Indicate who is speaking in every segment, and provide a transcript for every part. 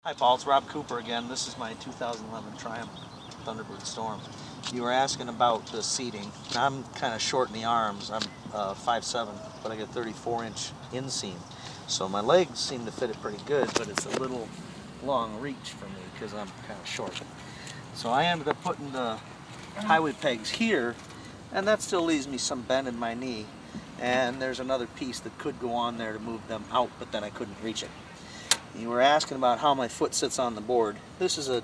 Speaker 1: Hi Paul, it's Rob Cooper again. This is my 2011 Triumph Thunderbird Storm. You were asking about the seating. I'm kind of short in the arms. I'm 5'7", but I got 34-inch inseam. So my legs seem to fit it pretty good, but it's a little long reach for me because I'm kind of short. So I ended up putting the highway pegs here, and that still leaves me some bend in my knee. And there's another piece that could go on there to move them out, but then I couldn't reach it. You were asking about how my foot sits on the board. This is a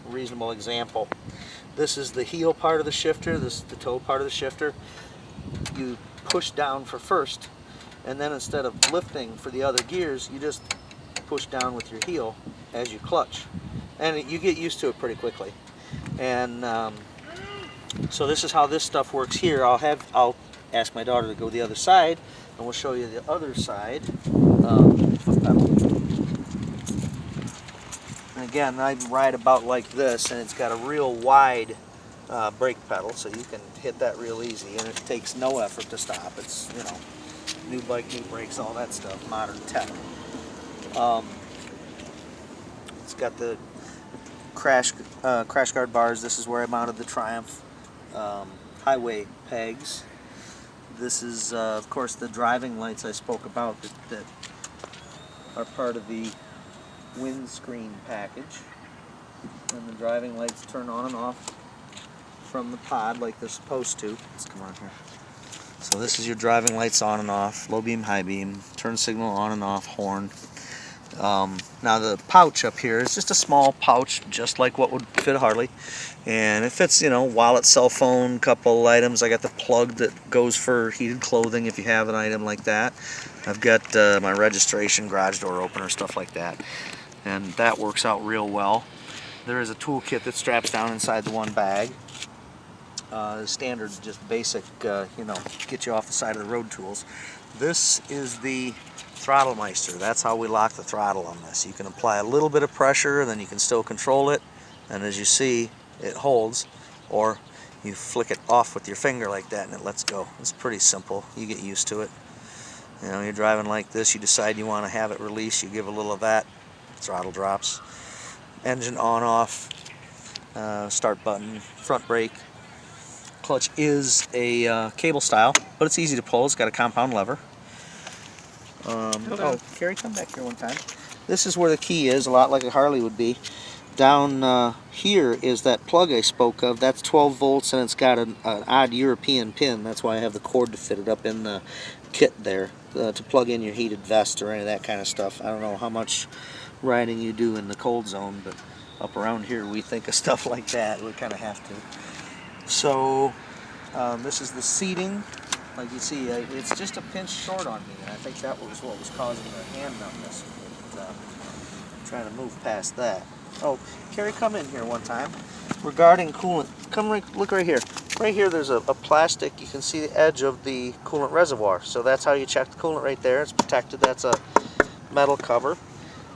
Speaker 1: reasonable example. This is the heel part of the shifter, this is the toe part of the shifter. You push down for first, and then instead of lifting for the other gears, you just push down with your heel as you clutch. And you get used to it pretty quickly. And so this is how this stuff works here. I'll ask my daughter to go the other side, and we'll show you the other side foot pedal. And again, I ride about like this, and it's got a real wide brake pedal, so you can hit that real easy, and it takes no effort to stop. It's, you know, new bike, new brakes, all that stuff, modern tech. It's got the crash guard bars. This is where I mounted the Triumph highway pegs. This is, of course, the driving lights I spoke about that are part of the windscreen package. And the driving lights turn on and off from the pod like they're supposed to. Let's come on here. So this is your driving lights on and off, low beam, high beam, turn signal on and off, horn. Now the pouch up here is just a small pouch, just like what would fit a Harley, and it fits, you know, wallet, cell phone, couple items. I got the plug that goes for heated clothing if you have an item like that. I've got my registration, garage door opener, stuff like that, and that works out real well. There is a toolkit that straps down inside the one bag. Standard, just basic, you know, get you off the side of the road tools. This is the throttle meister. That's how we lock the throttle on this. You can apply a little bit of pressure, and then you can still control it, and as you see, it holds, or you flick it off with your finger like that and it lets go. It's pretty simple. You get used to it. You know, you're driving like this, you decide you want to have it release, you give a little of that, throttle drops. Engine on off, start button, front brake. Clutch is a cable style, but it's easy to pull. It's got a compound lever. Oh, Carrie, come back here one time. This is where the key is, a lot like a Harley would be. Down here is that plug I spoke of. That's 12 volts, and it's got an odd European pin. That's why I have the cord to fit it up in the kit there, to plug in your heated vest or any of that kind of stuff. I don't know how much riding you do in the cold zone, but up around here we think of stuff like that. We kind of have to. So this is the seating. Like you see, it's just a pinch short on me, and I think that was what was causing the hand numbness. But, I'm trying to move past that. Oh, Carrie, come in here one time. Regarding coolant, look right here. Right here there's a plastic, you can see the edge of the coolant reservoir. So that's how you check the coolant right there. It's protected, that's a metal cover.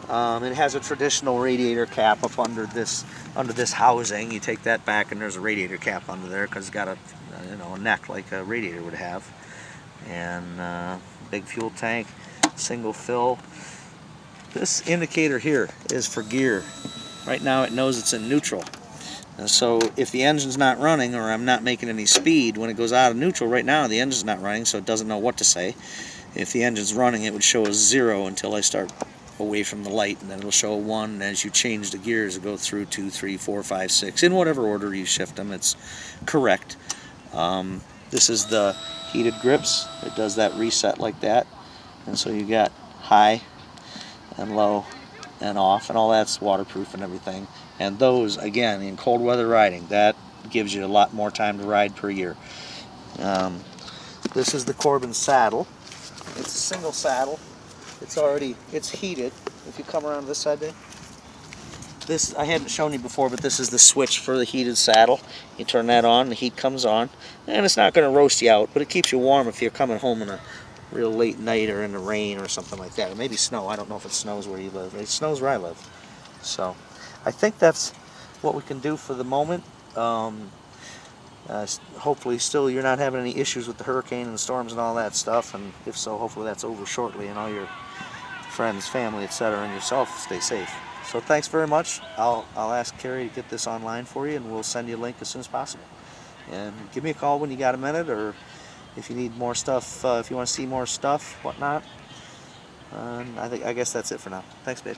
Speaker 1: It has a traditional radiator cap up under this housing. You take that back and there's a radiator cap under there because it's got a neck like a radiator would have. And big fuel tank, single fill. This indicator here is for gear. Right now it knows it's in neutral. And so if the engine's not running, or I'm not making any speed, when it goes out of neutral, right now the engine's not running, so it doesn't know what to say. If the engine's running, it would show a 0 until I start away from the light, and then it'll show a 1, and as you change the gears, it'll go through 2, 3, 4, 5, 6. In whatever order you shift them, it's correct. This is the heated grips. It does that reset like that. And so you got high and low and off, and all that's waterproof and everything. And those, again, in cold weather riding, that gives you a lot more time to ride per year. This is the Corbin saddle. It's a single saddle. It's heated. If you come around this side there, this I hadn't shown you before, but this is the switch for the heated saddle. You turn that on, the heat comes on, and it's not going to roast you out, but it keeps you warm if you're coming home in a real late night or in the rain or something like that. Or maybe snow. I don't know if it snows where you live. It snows where I live. So I think that's what we can do for the moment. Hopefully still you're not having any issues with the hurricane and the storms and all that stuff, and if so, hopefully that's over shortly, and all your friends, family, etc., and yourself stay safe. So thanks very much. I'll ask Carrie to get this online for you, and we'll send you a link as soon as possible. And give me a call when you got a minute, or if you need more stuff, if you want to see more stuff, whatnot. And I guess that's it for now. Thanks, babe.